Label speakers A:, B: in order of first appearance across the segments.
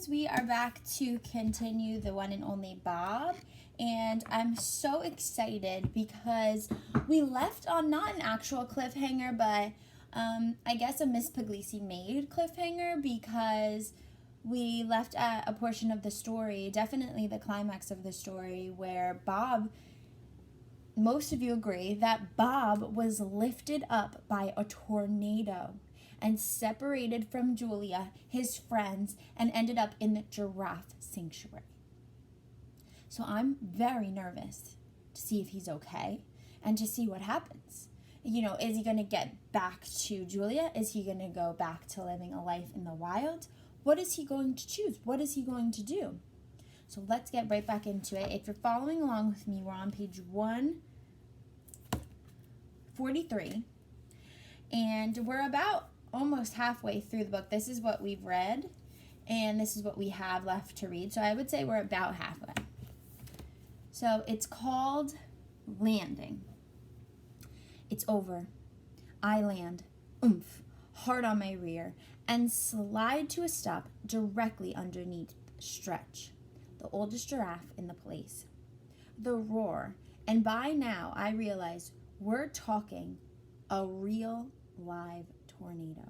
A: friends, we are back to continue the one and only Bob, and I'm so excited because we left on not an actual cliffhanger, but I guess a Miss Puglisi made cliffhanger, because we left at a portion of the story, definitely the climax of the story, where Bob, most of you agree that Bob was lifted up by a tornado and separated from Julia, his friends, and ended up in the giraffe sanctuary. So I'm very nervous to see if he's okay and to see what happens. You know, is he going to get back to Julia? Is he going to go back to living a life in the wild? What is he going to choose? What is he going to do? So let's get right back into it. If you're following along with me, we're on page 143. And we're about almost halfway through the book. This is what we've read, and this is what we have left to read. So I would say we're about halfway. So it's called Landing. It's over. I land, oomph, hard on my rear, and slide to a stop directly underneath Stretch, the oldest giraffe in the place. The roar, and by now I realize we're talking a real live tornado,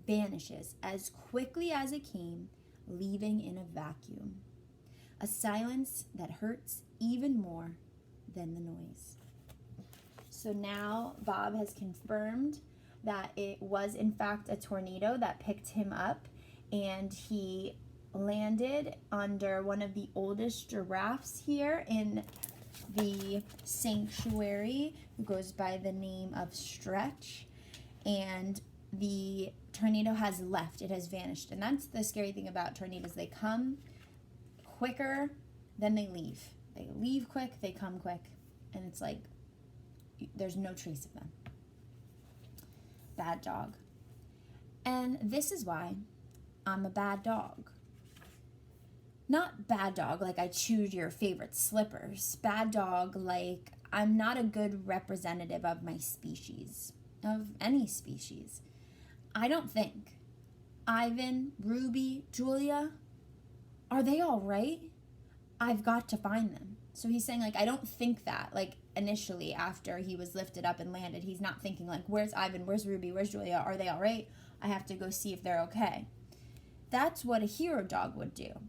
A: vanishes as quickly as it came, leaving in a vacuum. A silence that hurts even more than the noise. So now Bob has confirmed that it was in fact a tornado that picked him up, and he landed under one of the oldest giraffes here in the sanctuary, who goes by the name of Stretch. And the tornado has left. It has vanished. And that's the scary thing about tornadoes. They come quicker than they leave. They leave quick, they come quick. And it's like there's no trace of them. Bad dog. And this is why I'm a bad dog. Not bad dog like I chewed your favorite slippers. Bad dog like I'm not a good representative of my species. Of any species. I don't think Ivan, Ruby, Julia, are they all right? I've got to find them. So he's saying, like, I don't think that, like, initially after he was lifted up and landed, he's not thinking, like, where's Ivan, where's Ruby, where's Julia, are they all right? I have to go see if they're okay. That's what a hero dog would do.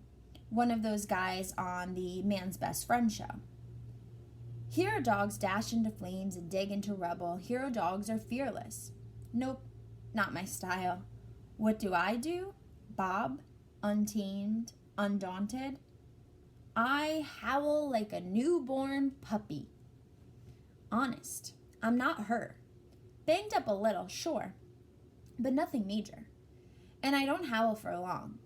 A: One of those guys on the Man's Best Friend show. Hero dogs dash into flames and dig into rubble. Hero dogs are fearless. Nope, not my style. What do? Bob, untamed, undaunted. I howl like a newborn puppy. Honest, I'm not her. Banged up a little, sure, but nothing major. And I don't howl for long,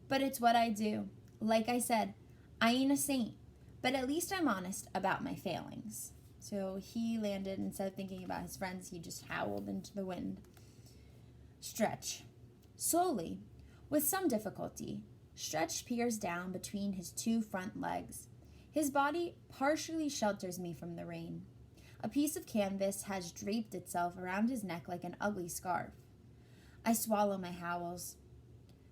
A: but it's what I do. Like I said, I ain't a saint. But at least I'm honest about my failings. So he landed, instead of thinking about his friends, he just howled into the wind. Stretch. Slowly, with some difficulty, Stretch peers down between his two front legs. His body partially shelters me from the rain. A piece of canvas has draped itself around his neck like an ugly scarf. I swallow my howls.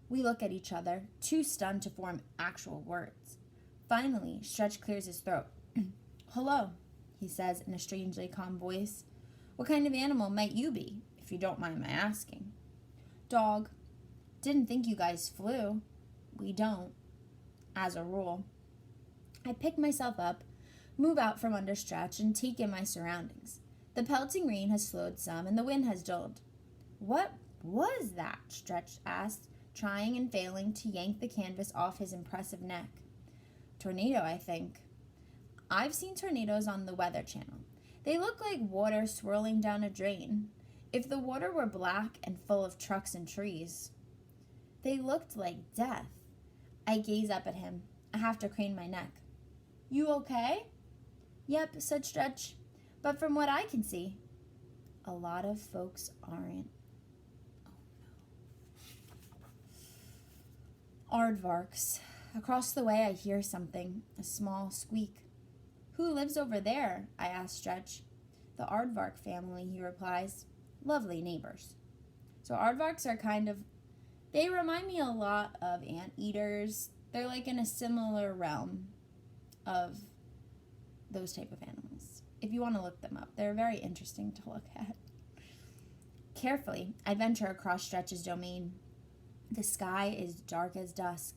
A: We look at each other, too stunned to form actual words. Finally, Stretch clears his throat. Hello, he says in a strangely calm voice. What kind of animal might you be, if you don't mind my asking? Dog. Didn't think you guys flew. We don't, as a rule. I pick myself up, move out from under Stretch, and take in my surroundings. The pelting rain has slowed some, and the wind has dulled. What was that? Stretch asked, trying and failing to yank the canvas off his impressive neck. Tornado, I think. I've seen tornadoes on the Weather Channel. They look like water swirling down a drain. If the water were black and full of trucks and trees. They looked like death. I gaze up at him. I have to crane my neck. You okay? Yep, said Stretch. But from what I can see, a lot of folks aren't. Oh no. Aardvarks. Across the way I hear something, a small squeak. Who lives over there? I ask Stretch. The aardvark family, he replies. Lovely neighbors. So aardvarks are kind of They remind me a lot of anteaters. They're like in a similar realm of those type of animals. If you want to look them up, they're very interesting to look at. Carefully, I venture across Stretch's domain. The sky is dark as dusk.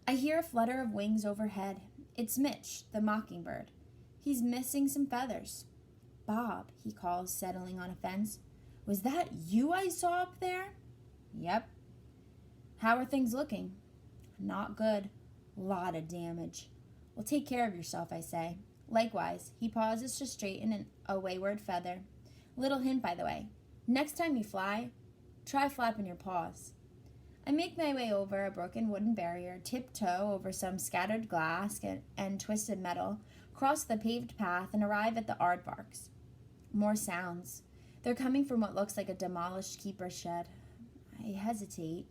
A: I hear a flutter of wings overhead. It's Mitch, the mockingbird. He's missing some feathers. Bob, he calls, settling on a fence. Was that you I saw up there? Yep. How are things looking? Not good. Lot of damage. Well, take care of yourself, I say. Likewise, he pauses to straighten a wayward feather. Little hint, by the way. Next time you fly, try flapping your paws. I make my way over a broken wooden barrier, tiptoe over some scattered glass and twisted metal, cross the paved path, and arrive at the aardvarks. More sounds. They're coming from what looks like a demolished keeper's shed. I hesitate,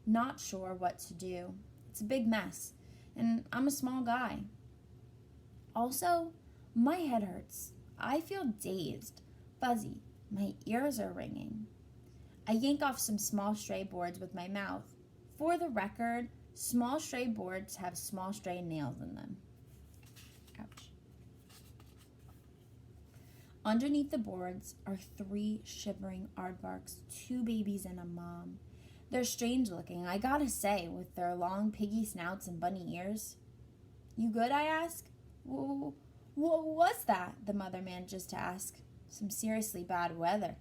A: not sure what to do. It's a big mess, and I'm a small guy. Also, my head hurts. I feel dazed, fuzzy. My ears are ringing. I yank off some small stray boards with my mouth. For the record, small stray boards have small stray nails in them. Ouch. Underneath the boards are 3 shivering aardvarks, 2 babies and a mom. They're strange looking, I gotta say, with their long piggy snouts and bunny ears. You good, I ask? What's that? The mother manages to ask. Some seriously bad weather.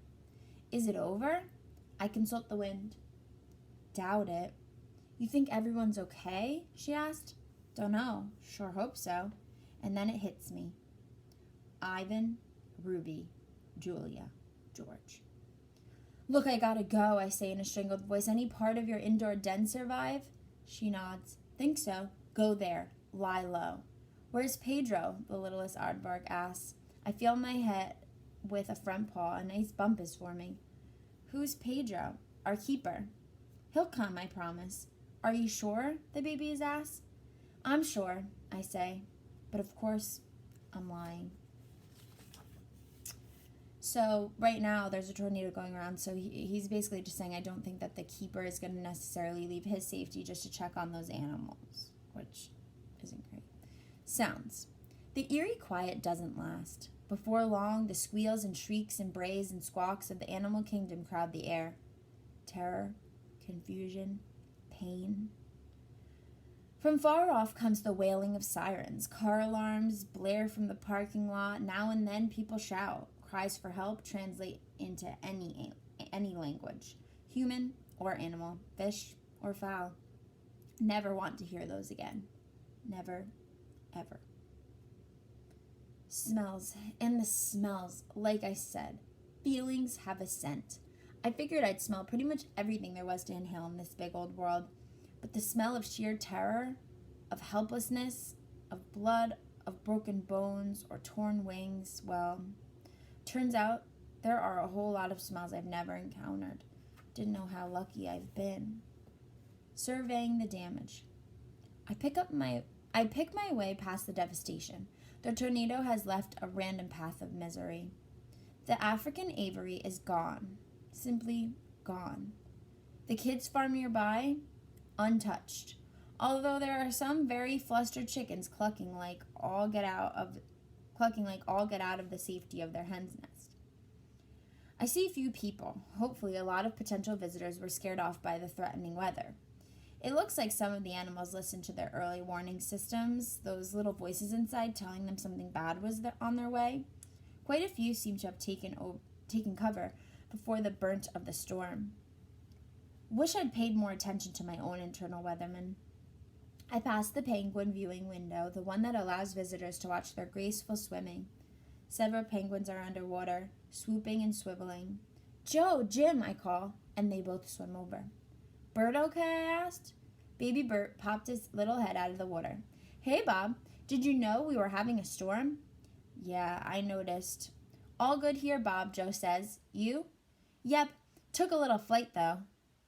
A: Is it over? I consult the wind. Doubt it. You think everyone's okay? She asked. Dunno. Sure hope so. And then it hits me. Ivan, Ruby, Julia, George. Look, I gotta go, I say in a strangled voice. Any part of your indoor den survive? She nods. Think so. Go there. Lie low. Where's Pedro? The littlest aardvark asks. I feel my head with a front paw. A nice bump is forming. Who's Pedro? Our keeper. He'll come, I promise. Are you sure? The baby is asked. I'm sure, I say. But of course, I'm lying. So right now there's a tornado going around, so he's basically just saying I don't think that the keeper is going to necessarily leave his safety just to check on those animals, which isn't great. Sounds. The eerie quiet doesn't last. Before long, the squeals and shrieks and brays and squawks of the animal kingdom crowd the air. Terror, confusion, pain. From far off comes the wailing of sirens. Car alarms blare from the parking lot. Now and then people shout. Cries for help translate into any language, human or animal, fish or fowl. Never want to hear those again. Never, ever. Smells, and the smells, like I said, feelings have a scent. I figured I'd smell pretty much everything there was to inhale in this big old world, but the smell of sheer terror, of helplessness, of blood, of broken bones or torn wings, well, turns out there are a whole lot of smells I've never encountered. Didn't know how lucky I've been. Surveying the damage. I pick my way past the devastation. The tornado has left a random path of misery. The African aviary is gone. Simply gone. The kids' farm nearby, untouched. Although there are some very flustered chickens clucking like all get out of the safety of their hen's nest. I see few people. Hopefully a lot of potential visitors were scared off by the threatening weather. It looks like some of the animals listened to their early warning systems, those little voices inside telling them something bad was on their way. Quite a few seem to have taken cover before the brunt of the storm. Wish I'd paid more attention to my own internal weatherman. I passed the penguin viewing window, the one that allows visitors to watch their graceful swimming. Several penguins are underwater, swooping and swiveling. Joe, Jim, I call, and they both swim over. Bert okay? I asked. Baby Bert popped his little head out of the water. Hey, Bob, did you know we were having a storm? Yeah, I noticed. All good here, Bob, Joe says. You? Yep, took a little flight, though.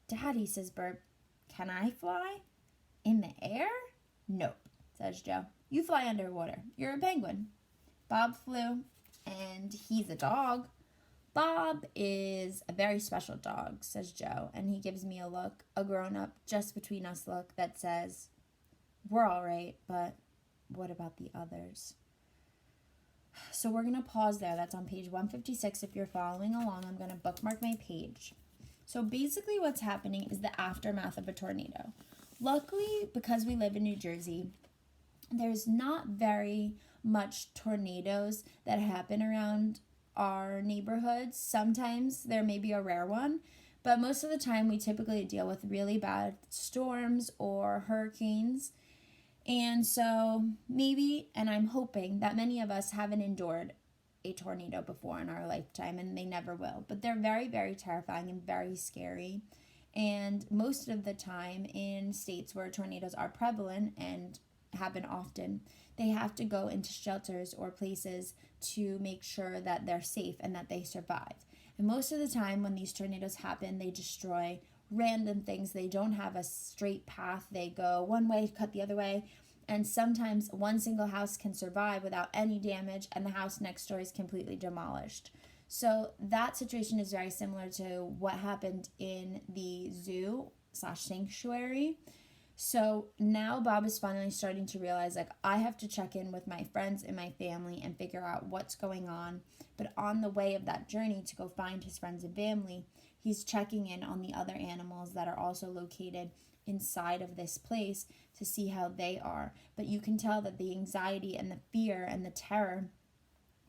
A: Daddy, says Bert. Can I fly? In the air? Nope, says Joe. You fly underwater. You're a penguin. Bob flew, and he's a dog. Bob is a very special dog, says Joe, and he gives me a look, a grown-up, just between us look that says, we're all right, but what about the others? So we're going to pause there. That's on page 156. If you're following along, I'm going to bookmark my page. So basically what's happening is the aftermath of a tornado. Luckily, because we live in New Jersey, there's not very much tornadoes that happen around our neighborhoods. Sometimes there may be a rare one, but most of the time we typically deal with really bad storms or hurricanes. And so maybe, and I'm hoping that many of us haven't endured a tornado before in our lifetime, and they never will. But they're very, very terrifying and very scary. And most of the time in states where tornadoes are prevalent and happen often, they have to go into shelters or places to make sure that they're safe and that they survive. And most of the time when these tornadoes happen, they destroy random things. They don't have a straight path. They go one way, cut the other way. And sometimes one single house can survive without any damage, and the house next door is completely demolished. So that situation is very similar to what happened in the zoo/sanctuary. So now Bob is finally starting to realize, like, I have to check in with my friends and my family and figure out what's going on. But on the way of that journey to go find his friends and family, he's checking in on the other animals that are also located inside of this place to see how they are. But you can tell that the anxiety and the fear and the terror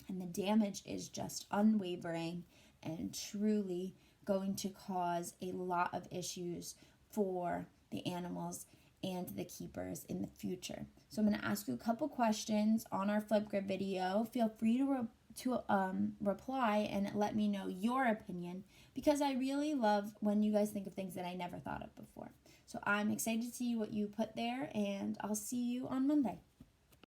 A: and the damage is just unwavering and truly going to cause a lot of issues for the animals and the keepers in the future. So I'm going to ask you a couple questions on our Flipgrid video. Feel free to reply and let me know your opinion, because I really love when you guys think of things that I never thought of before. So I'm excited to see what you put there, and I'll see you on Monday.